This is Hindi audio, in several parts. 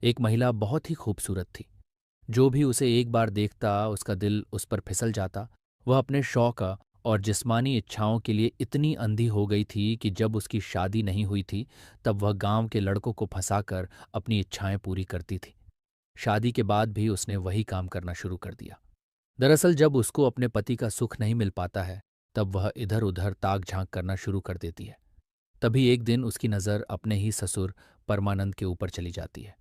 एक महिला बहुत ही खूबसूरत थी। जो भी उसे एक बार देखता उसका दिल उस पर फिसल जाता। वह अपने शौक और जिस्मानी इच्छाओं के लिए इतनी अंधी हो गई थी कि जब उसकी शादी नहीं हुई थी तब वह गांव के लड़कों को फंसाकर अपनी इच्छाएं पूरी करती थी। शादी के बाद भी उसने वही काम करना शुरू कर दिया। दरअसल जब उसको अपने पति का सुख नहीं मिल पाता है तब वह इधर उधर ताक झांक करना शुरू कर देती है। तभी एक दिन उसकी नज़र अपने ही ससुर परमानंद के ऊपर चली जाती है।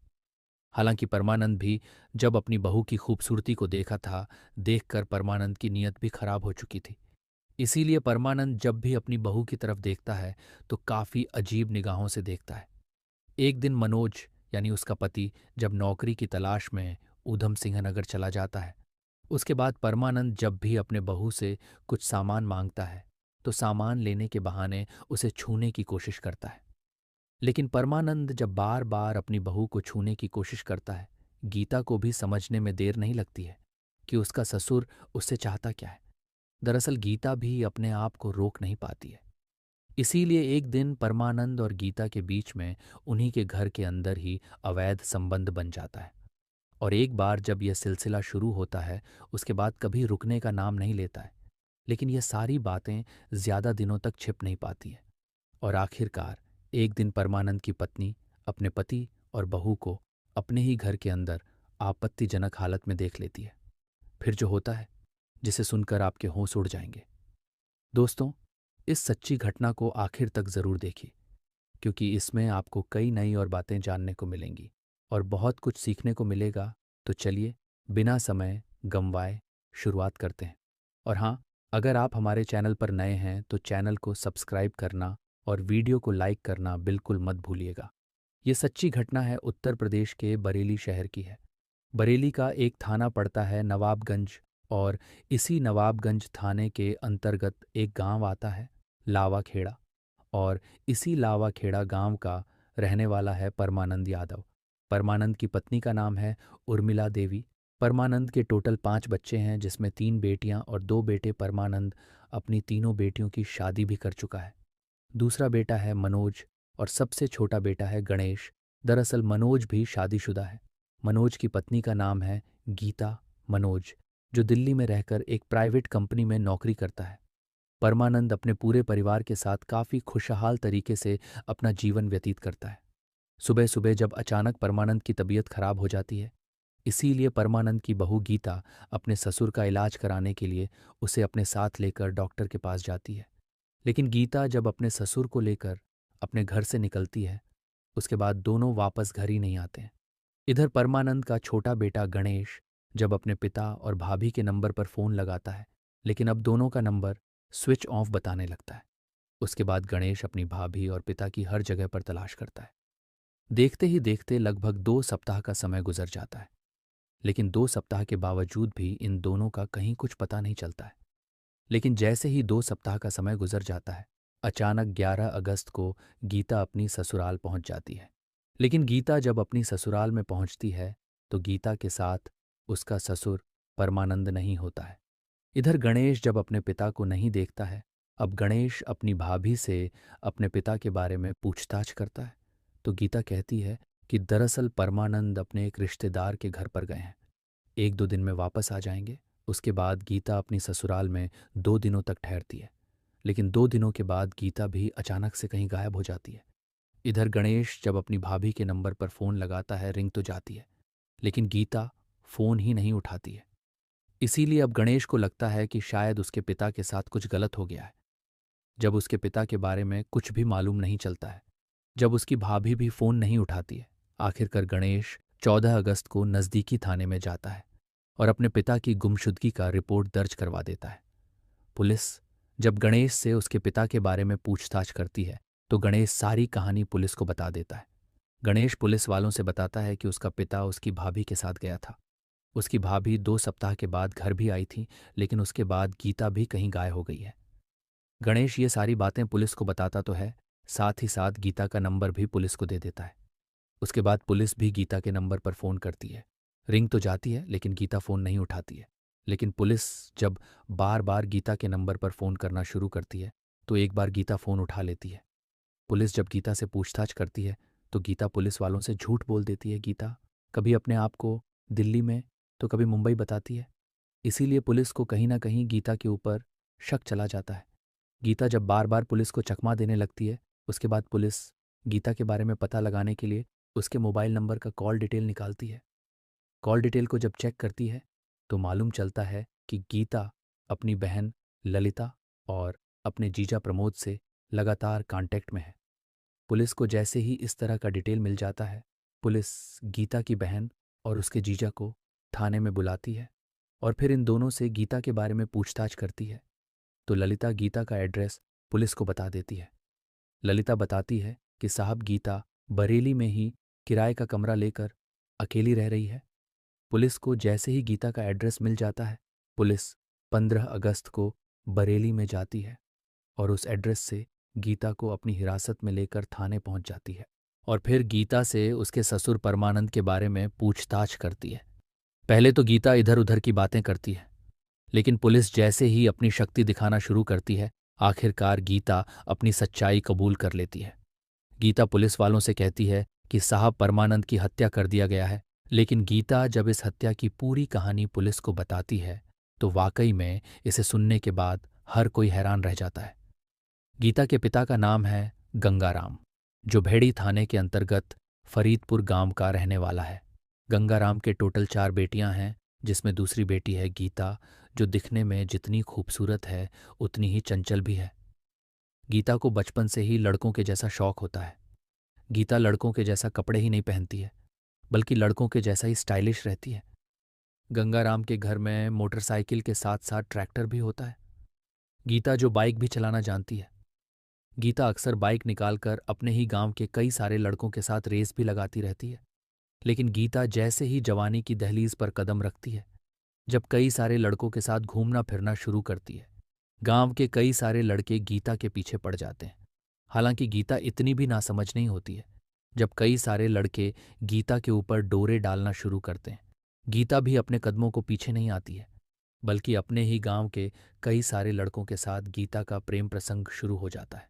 हालांकि परमानंद भी जब अपनी बहू की खूबसूरती को देखा था, देखकर परमानंद की नीयत भी खराब हो चुकी थी। इसीलिए परमानंद जब भी अपनी बहू की तरफ देखता है तो काफी अजीब निगाहों से देखता है। एक दिन मनोज यानी उसका पति जब नौकरी की तलाश में ऊधम सिंह नगर चला जाता है, उसके बाद परमानंद जब भी अपने बहू से कुछ सामान मांगता है तो सामान लेने के बहाने उसे छूने की कोशिश करता है। लेकिन परमानंद जब बार बार अपनी बहू को छूने की कोशिश करता है, गीता को भी समझने में देर नहीं लगती है कि उसका ससुर उससे चाहता क्या है। दरअसल गीता भी अपने आप को रोक नहीं पाती है। इसीलिए एक दिन परमानंद और गीता के बीच में उन्हीं के घर के अंदर ही अवैध संबंध बन जाता है। और एक बार जब यह सिलसिला शुरू होता है उसके बाद कभी रुकने का नाम नहीं लेता है। लेकिन यह सारी बातें ज्यादा दिनों तक छिप नहीं पाती है। और आखिरकार एक दिन परमानंद की पत्नी अपने पति और बहू को अपने ही घर के अंदर आपत्तिजनक हालत में देख लेती है। फिर जो होता है जिसे सुनकर आपके होश उड़ जाएंगे। दोस्तों, इस सच्ची घटना को आखिर तक जरूर देखिए, क्योंकि इसमें आपको कई नई और बातें जानने को मिलेंगी और बहुत कुछ सीखने को मिलेगा। तो चलिए, बिना समय गंवाए शुरुआत करते हैं। और हाँ, अगर आप हमारे चैनल पर नए हैं तो चैनल को सब्सक्राइब करना और वीडियो को लाइक करना बिल्कुल मत भूलिएगा। ये सच्ची घटना है, उत्तर प्रदेश के बरेली शहर की है। बरेली का एक थाना पड़ता है नवाबगंज, और इसी नवाबगंज थाने के अंतर्गत एक गांव आता है, लावाखेड़ा। और इसी लावाखेड़ा गांव का रहने वाला है परमानंद यादव। परमानंद की पत्नी का नाम है उर्मिला देवी। परमानंद के टोटल 5 बच्चे हैं, जिसमें 3 बेटियां और 2 बेटे। परमानंद अपनी तीनों बेटियों की शादी भी कर चुका है। दूसरा बेटा है मनोज और सबसे छोटा बेटा है गणेश। दरअसल मनोज भी शादीशुदा है। मनोज की पत्नी का नाम है गीता मनोज, जो दिल्ली में रहकर एक प्राइवेट कंपनी में नौकरी करता है। परमानंद अपने पूरे परिवार के साथ काफी खुशहाल तरीके से अपना जीवन व्यतीत करता है। सुबह सुबह जब अचानक परमानंद की तबीयत खराब हो जाती है, इसीलिए परमानंद की बहू गीता अपने ससुर का इलाज कराने के लिए उसे अपने साथ लेकर डॉक्टर के पास जाती है। लेकिन गीता जब अपने ससुर को लेकर अपने घर से निकलती है, उसके बाद दोनों वापस घर ही नहीं आते हैं। इधर परमानंद का छोटा बेटा गणेश जब अपने पिता और भाभी के नंबर पर फोन लगाता है, लेकिन अब दोनों का नंबर स्विच ऑफ बताने लगता है। उसके बाद गणेश अपनी भाभी और पिता की हर जगह पर तलाश करता है। देखते ही देखते लगभग 2 सप्ताह का समय गुजर जाता है। लेकिन 2 सप्ताह के बावजूद भी इन दोनों का कहीं कुछ पता नहीं चलता है। लेकिन जैसे ही 2 सप्ताह का समय गुजर जाता है, अचानक 11 अगस्त को गीता अपनी ससुराल पहुंच जाती है। लेकिन गीता जब अपनी ससुराल में पहुंचती है तो गीता के साथ उसका ससुर परमानंद नहीं होता है। इधर गणेश जब अपने पिता को नहीं देखता है, अब गणेश अपनी भाभी से अपने पिता के बारे में पूछताछ करता है। तो गीता कहती है कि दरअसल परमानंद अपने एक रिश्तेदार के घर पर गए हैं, 1-2 दिन में वापस आ जाएंगे। उसके बाद गीता अपनी ससुराल में 2 दिनों तक ठहरती है। लेकिन 2 दिनों के बाद गीता भी अचानक से कहीं गायब हो जाती है। इधर गणेश जब अपनी भाभी के नंबर पर फोन लगाता है, रिंग तो जाती है, लेकिन गीता फोन ही नहीं उठाती है। इसीलिए अब गणेश को लगता है कि शायद उसके पिता के साथ कुछ गलत हो गया है। जब उसके पिता के बारे में कुछ भी मालूम नहीं चलता है, जब उसकी भाभी भी फोन नहीं उठाती है, आखिरकार गणेश 14 अगस्त को नज़दीकी थाने में जाता है और अपने पिता की गुमशुदगी का रिपोर्ट दर्ज करवा देता है। पुलिस जब गणेश से उसके पिता के बारे में पूछताछ करती है तो गणेश सारी कहानी पुलिस को बता देता है। गणेश पुलिस वालों से बताता है कि उसका पिता उसकी भाभी के साथ गया था। उसकी भाभी 2 सप्ताह के बाद घर भी आई थी, लेकिन उसके बाद गीता भी कहीं गायब हो गई है। गणेश ये सारी बातें पुलिस को बताता तो है, साथ ही साथ गीता का नंबर भी पुलिस को दे देता है। उसके बाद पुलिस भी गीता के नंबर पर फ़ोन करती है। रिंग तो जाती है, लेकिन गीता फ़ोन नहीं उठाती है। लेकिन पुलिस जब बार बार गीता के नंबर पर फ़ोन करना शुरू करती है तो एक बार गीता फ़ोन उठा लेती है। पुलिस जब गीता से पूछताछ करती है तो गीता पुलिस वालों से झूठ बोल देती है। गीता कभी अपने आप को दिल्ली में तो कभी मुंबई बताती है। इसीलिए पुलिस को कहीं ना कहीं गीता के ऊपर शक चला जाता है। गीता जब बार बार पुलिस को चकमा देने लगती है, उसके बाद पुलिस गीता के बारे में पता लगाने के लिए उसके मोबाइल नंबर का कॉल डिटेल निकालती है। कॉल डिटेल को जब चेक करती है तो मालूम चलता है कि गीता अपनी बहन ललिता और अपने जीजा प्रमोद से लगातार कांटेक्ट में है। पुलिस को जैसे ही इस तरह का डिटेल मिल जाता है, पुलिस गीता की बहन और उसके जीजा को थाने में बुलाती है और फिर इन दोनों से गीता के बारे में पूछताछ करती है। तो ललिता गीता का एड्रेस पुलिस को बता देती है। ललिता बताती है कि साहब गीता बरेली में ही किराए का कमरा लेकर अकेली रह रही है। पुलिस को जैसे ही गीता का एड्रेस मिल जाता है, पुलिस 15 अगस्त को बरेली में जाती है और उस एड्रेस से गीता को अपनी हिरासत में लेकर थाने पहुंच जाती है और फिर गीता से उसके ससुर परमानंद के बारे में पूछताछ करती है। पहले तो गीता इधर उधर की बातें करती है, लेकिन पुलिस जैसे ही अपनी शक्ति दिखाना शुरू करती है, आखिरकार गीता अपनी सच्चाई कबूल कर लेती है। गीता पुलिस वालों से कहती है कि साहब परमानंद की हत्या कर दिया गया है। लेकिन गीता जब इस हत्या की पूरी कहानी पुलिस को बताती है तो वाकई में इसे सुनने के बाद हर कोई हैरान रह जाता है। गीता के पिता का नाम है गंगाराम, जो भेड़ी थाने के अंतर्गत फरीदपुर गांव का रहने वाला है। गंगाराम के टोटल 4 बेटियां हैं, जिसमें दूसरी बेटी है गीता, जो दिखने में जितनी खूबसूरत है उतनी ही चंचल भी है। गीता को बचपन से ही लड़कों के जैसा शौक होता है। गीता लड़कों के जैसा कपड़े ही नहीं पहनती है, बल्कि लड़कों के जैसा ही स्टाइलिश रहती है। गंगाराम के घर में मोटरसाइकिल के साथ साथ ट्रैक्टर भी होता है। गीता जो बाइक भी चलाना जानती है। गीता अक्सर बाइक निकालकर अपने ही गांव के कई सारे लड़कों के साथ रेस भी लगाती रहती है। लेकिन गीता जैसे ही जवानी की दहलीज पर कदम रखती है, जब कई सारे लड़कों के साथ घूमना फिरना शुरू करती है, गांव के कई सारे लड़के गीता के पीछे पड़ जाते हैं। हालांकि गीता इतनी भी नासमझ नहीं होती है। जब कई सारे लड़के गीता के ऊपर डोरे डालना शुरू करते हैं, गीता भी अपने कदमों को पीछे नहीं आती है, बल्कि अपने ही गांव के कई सारे लड़कों के साथ गीता का प्रेम प्रसंग शुरू हो जाता है।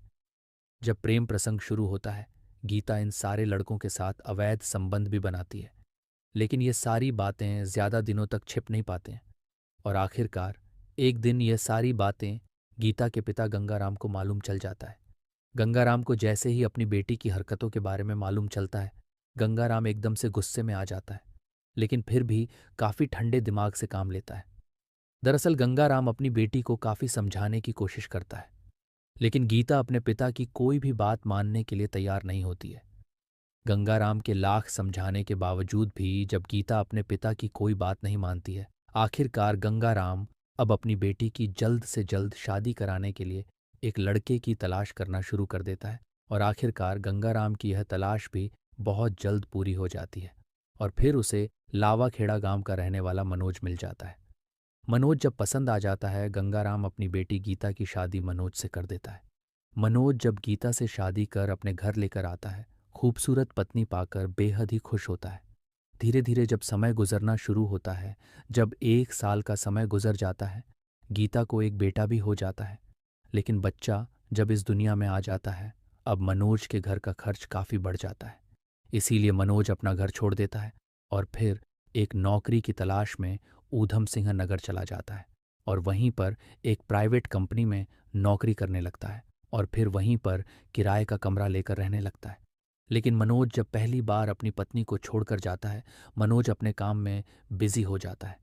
जब प्रेम प्रसंग शुरू होता है, गीता इन सारे लड़कों के साथ अवैध संबंध भी बनाती है। लेकिन ये सारी बातें ज्यादा दिनों तक छिप नहीं पाते हैं और आखिरकार एक दिन ये सारी बातें गीता के पिता गंगाराम को मालूम चल जाता है। गंगाराम को जैसे ही अपनी बेटी की हरकतों के बारे में मालूम चलता है, गंगाराम एकदम से गुस्से में आ जाता है, लेकिन फिर भी काफी ठंडे दिमाग से काम लेता है। दरअसल गंगाराम अपनी बेटी को काफी समझाने की कोशिश करता है, लेकिन गीता अपने पिता की कोई भी बात मानने के लिए तैयार नहीं होती है। गंगाराम के लाख समझाने के बावजूद भी जब गीता अपने पिता की कोई बात नहीं मानती है, आखिरकार गंगाराम अब अपनी बेटी की जल्द से जल्द शादी कराने के लिए एक लड़के की तलाश करना शुरू कर देता है और आखिरकार गंगाराम की यह तलाश भी बहुत जल्द पूरी हो जाती है और फिर उसे लावाखेड़ा गांव का रहने वाला मनोज मिल जाता है। मनोज जब पसंद आ जाता है, गंगाराम अपनी बेटी गीता की शादी मनोज से कर देता है। मनोज जब गीता से शादी कर अपने घर लेकर आता है, खूबसूरत पत्नी पाकर बेहद ही खुश होता है। धीरे धीरे जब समय गुजरना शुरू होता है, जब 1 साल का समय गुजर जाता है, गीता को एक बेटा भी हो जाता है। लेकिन बच्चा जब इस दुनिया में आ जाता है, अब मनोज के घर का खर्च काफी बढ़ जाता है। इसीलिए मनोज अपना घर छोड़ देता है और फिर एक नौकरी की तलाश में ऊधम सिंह नगर चला जाता है और वहीं पर एक प्राइवेट कंपनी में नौकरी करने लगता है और फिर वहीं पर किराए का कमरा लेकर रहने लगता है। लेकिन मनोज जब पहली बार अपनी पत्नी को छोड़कर जाता है, मनोज अपने काम में बिजी हो जाता है।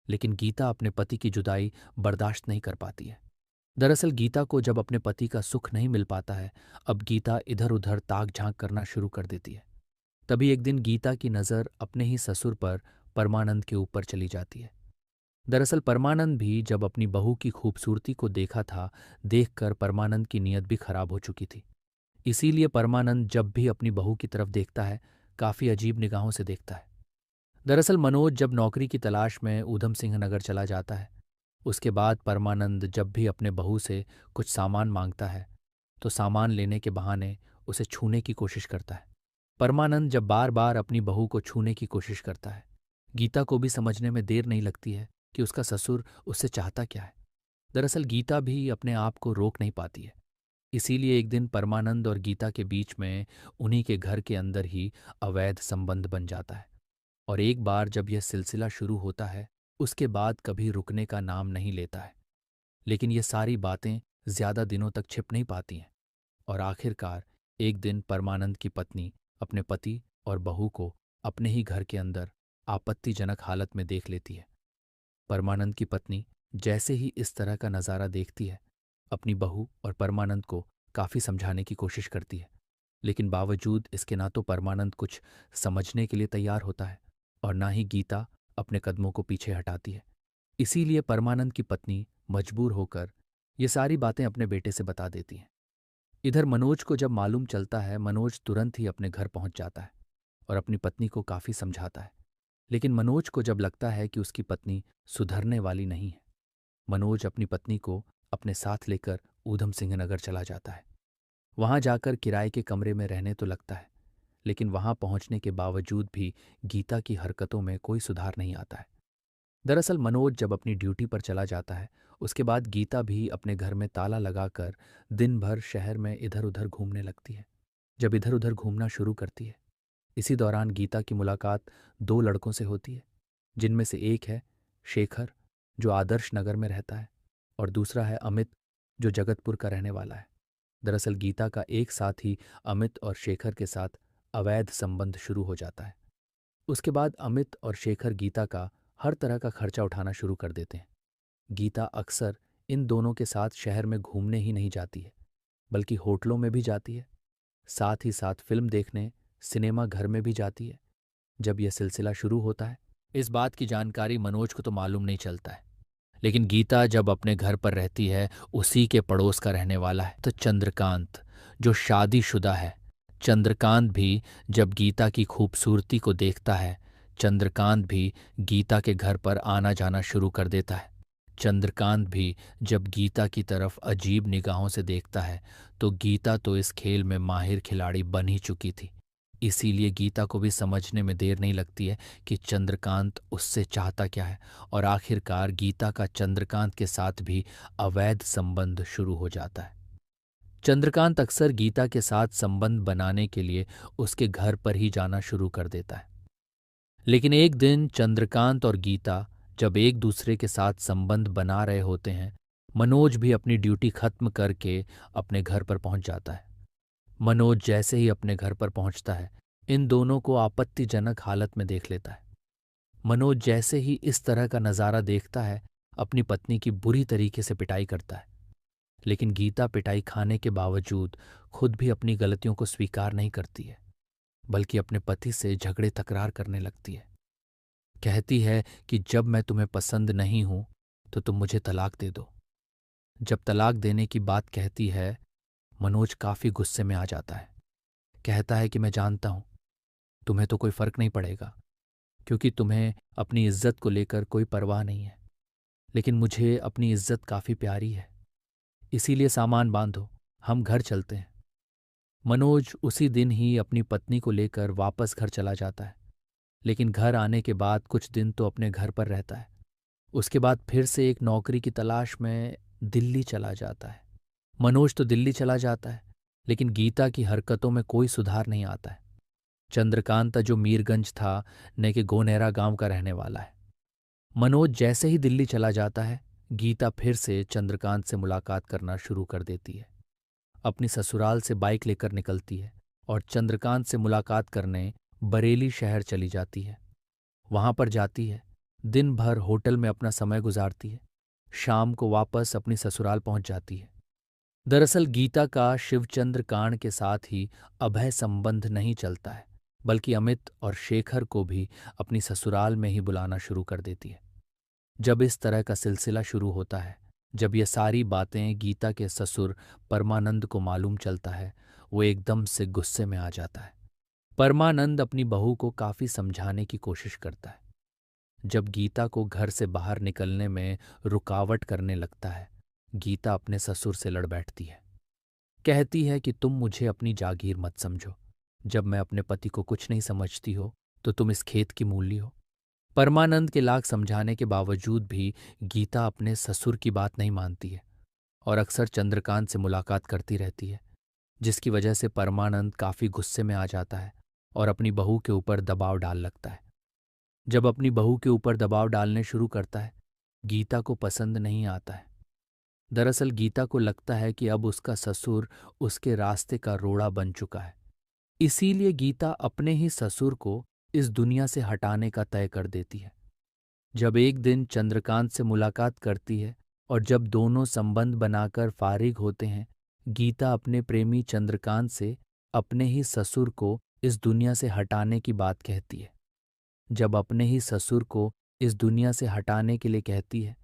लेकिन गीता अपने पति की जुदाई बर्दाश्त नहीं कर पाती है। दरअसल गीता को जब अपने पति का सुख नहीं मिल पाता है, अब गीता इधर उधर ताक झांक करना शुरू कर देती है। तभी एक दिन गीता की नज़र अपने ही ससुर पर परमानंद के ऊपर चली जाती है। दरअसल परमानंद भी जब अपनी बहू की खूबसूरती को देखा था, देखकर परमानंद की नीयत भी खराब हो चुकी थी। इसीलिए परमानंद जब भी अपनी बहू की तरफ देखता है, काफी अजीब निगाहों से देखता है। दरअसल मनोज जब नौकरी की तलाश में ऊधम सिंह नगर चला जाता है, उसके बाद परमानंद जब भी अपने बहू से कुछ सामान मांगता है तो सामान लेने के बहाने उसे छूने की कोशिश करता है। परमानंद जब बार बार अपनी बहू को छूने की कोशिश करता है, गीता को भी समझने में देर नहीं लगती है कि उसका ससुर उससे चाहता क्या है। दरअसल गीता भी अपने आप को रोक नहीं पाती है। इसीलिए एक दिन परमानंद और गीता के बीच में उन्हीं के घर के अंदर ही अवैध संबंध बन जाता है और एक बार जब यह सिलसिला शुरू होता है, उसके बाद कभी रुकने का नाम नहीं लेता है। लेकिन ये सारी बातें ज्यादा दिनों तक छिप नहीं पाती हैं और आखिरकार एक दिन परमानंद की पत्नी अपने पति और बहू को अपने ही घर के अंदर आपत्तिजनक हालत में देख लेती है। परमानंद की पत्नी जैसे ही इस तरह का नज़ारा देखती है, अपनी बहू और परमानंद को काफ़ी समझाने की कोशिश करती है, लेकिन बावजूद इसके ना तो परमानंद कुछ समझने के लिए तैयार होता है और ना ही गीता अपने कदमों को पीछे हटाती है। इसीलिए परमानंद की पत्नी मजबूर होकर ये सारी बातें अपने बेटे से बता देती हैं। इधर मनोज को जब मालूम चलता है, मनोज तुरंत ही अपने घर पहुंच जाता है और अपनी पत्नी को काफ़ी समझाता है। लेकिन मनोज को जब लगता है कि उसकी पत्नी सुधरने वाली नहीं है, मनोज अपनी पत्नी को अपने साथ लेकर ऊधम सिंह नगर चला जाता है। वहां जाकर किराए के कमरे में रहने तो लगता है, लेकिन वहां पहुंचने के बावजूद भी गीता की हरकतों में कोई सुधार नहीं आता है। दरअसल मनोज जब अपनी ड्यूटी पर चला जाता है, उसके बाद गीता भी अपने घर में ताला लगाकर दिन भर शहर में इधर उधर घूमने लगती है। जब इधर उधर घूमना शुरू करती है, इसी दौरान गीता की मुलाकात दो लड़कों से होती है, जिनमें से एक है शेखर, जो आदर्श नगर में रहता है, और दूसरा है अमित, जो जगतपुर का रहने वाला है। दरअसल गीता का एक साथ ही अमित और शेखर के साथ अवैध संबंध शुरू हो जाता है। उसके बाद अमित और शेखर गीता का हर तरह का खर्चा उठाना शुरू कर देते हैं। गीता अक्सर इन दोनों के साथ शहर में घूमने ही नहीं जाती है, बल्कि होटलों में भी जाती है, साथ ही साथ फिल्म देखने सिनेमा घर में भी जाती है। जब यह सिलसिला शुरू होता है, इस बात की जानकारी मनोज को तो मालूम नहीं चलता है, लेकिन गीता जब अपने घर पर रहती है, उसी के पड़ोस का रहने वाला है तो चंद्रकांत, जो शादीशुदा है। चंद्रकांत भी जब गीता की खूबसूरती को देखता है, चंद्रकांत भी गीता के घर पर आना जाना शुरू कर देता है। चंद्रकांत भी जब गीता की तरफ अजीब निगाहों से देखता है, तो गीता तो इस खेल में माहिर खिलाड़ी बन ही चुकी थी। इसीलिए गीता को भी समझने में देर नहीं लगती है कि चंद्रकांत उससे चाहता क्या है, और आखिरकार गीता का चंद्रकांत के साथ भी अवैध संबंध शुरू हो जाता है। चंद्रकांत अक्सर गीता के साथ संबंध बनाने के लिए उसके घर पर ही जाना शुरू कर देता है। लेकिन एक दिन चंद्रकांत और गीता जब एक दूसरे के साथ संबंध बना रहे होते हैं, मनोज भी अपनी ड्यूटी खत्म करके अपने घर पर पहुंच जाता है। मनोज जैसे ही अपने घर पर पहुंचता है, इन दोनों को आपत्तिजनक हालत में देख लेता है। मनोज जैसे ही इस तरह का नज़ारा देखता है, अपनी पत्नी की बुरी तरीके से पिटाई करता है। लेकिन गीता पिटाई खाने के बावजूद खुद भी अपनी गलतियों को स्वीकार नहीं करती है, बल्कि अपने पति से झगड़े तकरार करने लगती है। कहती है कि जब मैं तुम्हें पसंद नहीं हूं तो तुम मुझे तलाक दे दो। जब तलाक देने की बात कहती है, मनोज काफी गुस्से में आ जाता है। कहता है कि मैं जानता हूं तुम्हें तो कोई फर्क नहीं पड़ेगा, क्योंकि तुम्हें अपनी इज्जत को लेकर कोई परवाह नहीं है, लेकिन मुझे अपनी इज्जत काफी प्यारी है। इसीलिए सामान बांधो, हम घर चलते हैं। मनोज उसी दिन ही अपनी पत्नी को लेकर वापस घर चला जाता है, लेकिन घर आने के बाद कुछ दिन तो अपने घर पर रहता है। उसके बाद फिर से एक नौकरी की तलाश में दिल्ली चला जाता है। मनोज तो दिल्ली चला जाता है, लेकिन गीता की हरकतों में कोई सुधार नहीं आता है। चंद्रकांत, जो मीरगंज था, ने के गोनेरा गांव का रहने वाला है। मनोज जैसे ही दिल्ली चला जाता है, गीता फिर से चंद्रकांत से मुलाकात करना शुरू कर देती है। अपनी ससुराल से बाइक लेकर निकलती है और चंद्रकांत से मुलाकात करने बरेली शहर चली जाती है। वहां पर जाती है, दिन भर होटल में अपना समय गुजारती है, शाम को वापस अपनी ससुराल पहुंच जाती है। दरअसल गीता का शिवचंद्र कांड के साथ ही अभय संबंध नहीं चलता है, बल्कि अमित और शेखर को भी अपनी ससुराल में ही बुलाना शुरू कर देती है। जब इस तरह का सिलसिला शुरू होता है, जब ये सारी बातें गीता के ससुर परमानंद को मालूम चलता है, वो एकदम से गुस्से में आ जाता है। परमानंद अपनी बहू को काफी समझाने की कोशिश करता है। जब गीता को घर से बाहर निकलने में रुकावट करने लगता है, गीता अपने ससुर से लड़ बैठती है। कहती है कि तुम मुझे अपनी जागीर मत समझो। जब मैं अपने पति को कुछ नहीं समझती हो, तो तुम इस खेत की मूली हो। परमानंद के लाख समझाने के बावजूद भी गीता अपने ससुर की बात नहीं मानती है और अक्सर चंद्रकांत से मुलाकात करती रहती है, जिसकी वजह से परमानंद काफी गुस्से में आ जाता है और अपनी बहू के ऊपर दबाव डाल लगता है। जब अपनी बहू के ऊपर दबाव डालने शुरू करता है, गीता को पसंद नहीं आता है। दरअसल गीता को लगता है कि अब उसका ससुर उसके रास्ते का रोड़ा बन चुका है। इसीलिए गीता अपने ही ससुर को इस दुनिया से हटाने का तय कर देती है। जब एक दिन चंद्रकांत से मुलाकात करती है और जब दोनों संबंध बनाकर फारिग होते हैं, गीता अपने प्रेमी चंद्रकांत से अपने ही ससुर को इस दुनिया से हटाने की बात कहती है। जब अपने ही ससुर को इस दुनिया से हटाने के लिए कहती है,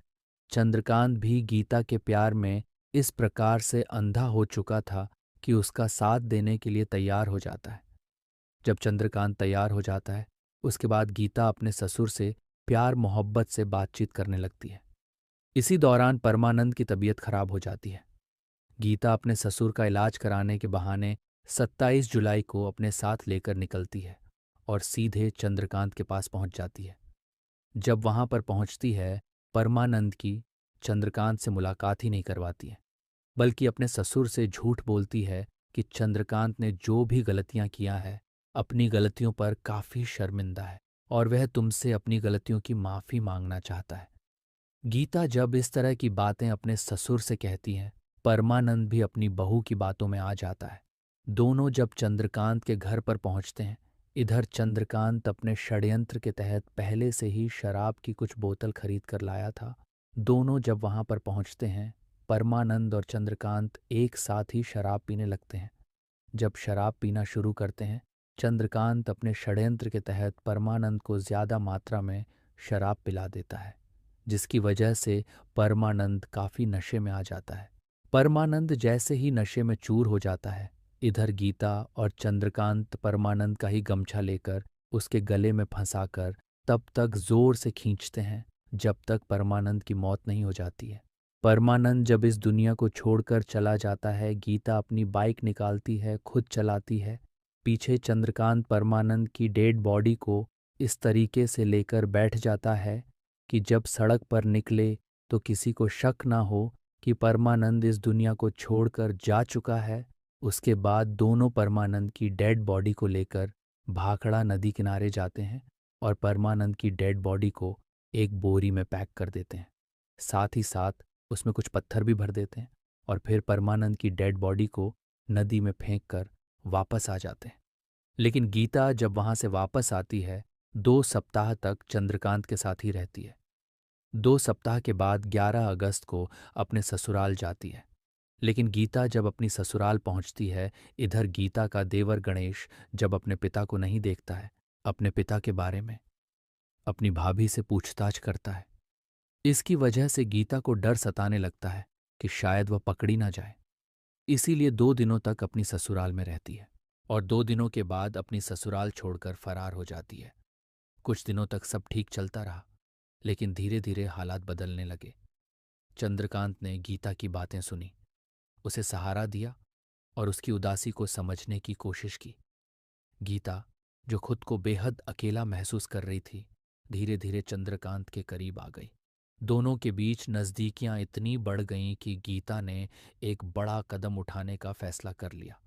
चंद्रकांत भी गीता के प्यार में इस प्रकार से अंधा हो चुका था कि उसका साथ देने के लिए तैयार हो जाता है। जब चंद्रकांत तैयार हो जाता है, उसके बाद गीता अपने ससुर से प्यार मोहब्बत से बातचीत करने लगती है। इसी दौरान परमानंद की तबीयत खराब हो जाती है। गीता अपने ससुर का इलाज कराने के बहाने 27 जुलाई को अपने साथ लेकर निकलती है और सीधे चंद्रकांत के पास पहुंच जाती है। जब वहां पर पहुंचती है, परमानंद की चंद्रकांत से मुलाकात ही नहीं करवाती है, बल्कि अपने ससुर से झूठ बोलती है कि चंद्रकांत ने जो भी गलतियां किया है, अपनी गलतियों पर काफी शर्मिंदा है और वह तुमसे अपनी गलतियों की माफी मांगना चाहता है। गीता जब इस तरह की बातें अपने ससुर से कहती हैं, परमानंद भी अपनी बहू की बातों में आ जाता है। दोनों जब चंद्रकांत के घर पर पहुंचते हैं, इधर चंद्रकांत अपने षड्यंत्र के तहत पहले से ही शराब की कुछ बोतल खरीद कर लाया था। दोनों जब वहां पर पहुंचते हैं, परमानंद और चंद्रकांत एक साथ ही शराब पीने लगते हैं। जब शराब पीना शुरू करते हैं, चंद्रकांत अपने षड्यंत्र के तहत परमानंद को ज्यादा मात्रा में शराब पिला देता है, जिसकी वजह से परमानंद काफी नशे में आ जाता है। परमानंद जैसे ही नशे में चूर हो जाता है, इधर गीता और चंद्रकांत परमानंद का ही गमछा लेकर उसके गले में फंसाकर तब तक जोर से खींचते हैं जब तक परमानंद की मौत नहीं हो जाती है। परमानंद जब इस दुनिया को छोड़कर चला जाता है, गीता अपनी बाइक निकालती है, खुद चलाती है। पीछे चंद्रकांत परमानंद की डेड बॉडी को इस तरीके से लेकर बैठ जाता है कि जब सड़क पर निकले तो किसी को शक ना हो कि परमानंद इस दुनिया को छोड़कर जा चुका है। उसके बाद दोनों परमानंद की डेड बॉडी को लेकर भाखड़ा नदी किनारे जाते हैं और परमानंद की डेड बॉडी को एक बोरी में पैक कर देते हैं। साथ ही साथ उसमें कुछ पत्थर भी भर देते हैं और फिर परमानंद की डेड बॉडी को नदी में फेंक कर वापस आ जाते हैं। लेकिन गीता जब वहां से वापस आती है, 2 सप्ताह तक चंद्रकांत के साथ ही रहती है। 2 सप्ताह के बाद 11 अगस्त को अपने ससुराल जाती है। लेकिन गीता जब अपनी ससुराल पहुंचती है, इधर गीता का देवर गणेश जब अपने पिता को नहीं देखता है, अपने पिता के बारे में अपनी भाभी से पूछताछ करता है। इसकी वजह से गीता को डर सताने लगता है कि शायद वह पकड़ी ना जाए। इसीलिए 2 दिनों तक अपनी ससुराल में रहती है और 2 दिनों के बाद अपनी ससुराल छोड़कर फरार हो जाती है। कुछ दिनों तक सब ठीक चलता रहा, लेकिन धीरे धीरे हालात बदलने लगे। चंद्रकांत ने गीता की बातें सुनी, उसे सहारा दिया और उसकी उदासी को समझने की कोशिश की। गीता, जो खुद को बेहद अकेला महसूस कर रही थी, धीरे धीरे चंद्रकांत के करीब आ गई। दोनों के बीच नज़दीकियां इतनी बढ़ गईं कि गीता ने एक बड़ा कदम उठाने का फैसला कर लिया।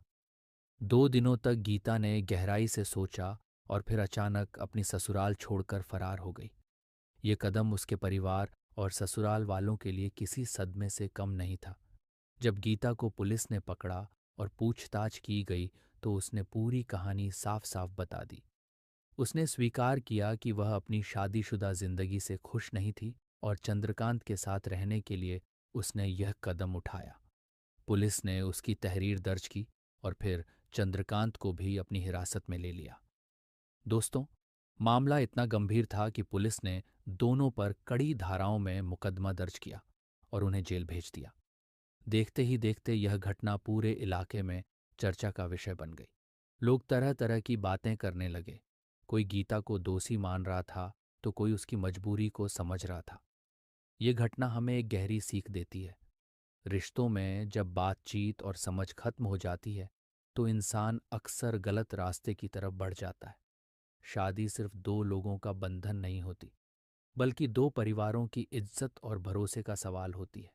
2 दिनों तक गीता ने गहराई से सोचा और फिर अचानक अपनी ससुराल छोड़कर फरार हो गई। ये कदम उसके परिवार और ससुराल वालों के लिए किसी सदमे से कम नहीं था। जब गीता को पुलिस ने पकड़ा और पूछताछ की गई, तो उसने पूरी कहानी साफ साफ बता दी। उसने स्वीकार किया कि वह अपनी शादीशुदा जिंदगी से खुश नहीं थी और चंद्रकांत के साथ रहने के लिए उसने यह कदम उठाया। पुलिस ने उसकी तहरीर दर्ज की और फिर चंद्रकांत को भी अपनी हिरासत में ले लिया। दोस्तों, मामला इतना गंभीर था कि पुलिस ने दोनों पर कड़ी धाराओं में मुकदमा दर्ज किया और उन्हें जेल भेज दिया। देखते ही देखते यह घटना पूरे इलाके में चर्चा का विषय बन गई। लोग तरह तरह की बातें करने लगे। कोई गीता को दोषी मान रहा था तो कोई उसकी मजबूरी को समझ रहा था। ये घटना हमें एक गहरी सीख देती है। रिश्तों में जब बातचीत और समझ खत्म हो जाती है, तो इंसान अक्सर गलत रास्ते की तरफ बढ़ जाता है। शादी सिर्फ दो लोगों का बंधन नहीं होती, बल्कि दो परिवारों की इज्जत और भरोसे का सवाल होती है।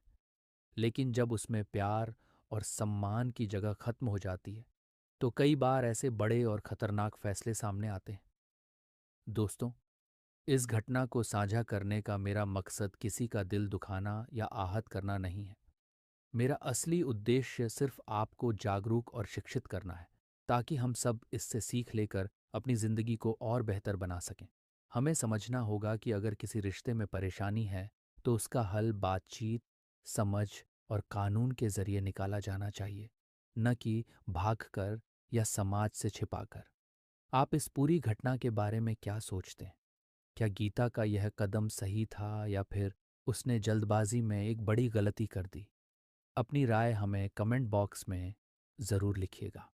लेकिन जब उसमें प्यार और सम्मान की जगह खत्म हो जाती है, तो कई बार ऐसे बड़े और खतरनाक फैसले सामने आते हैं। दोस्तों, इस घटना को साझा करने का मेरा मकसद किसी का दिल दुखाना या आहत करना नहीं है। मेरा असली उद्देश्य सिर्फ आपको जागरूक और शिक्षित करना है, ताकि हम सब इससे सीख लेकर अपनी ज़िंदगी को और बेहतर बना सकें। हमें समझना होगा कि अगर किसी रिश्ते में परेशानी है, तो उसका हल बातचीत, समझ और कानून के ज़रिए निकाला जाना चाहिए, न कि भागकर या समाज से छिपाकर। आप इस पूरी घटना के बारे में क्या सोचते हैं? क्या गीता का यह कदम सही था या फिर उसने जल्दबाजी में एक बड़ी गलती कर दी? अपनी राय हमें कमेंट बॉक्स में ज़रूर लिखिएगा।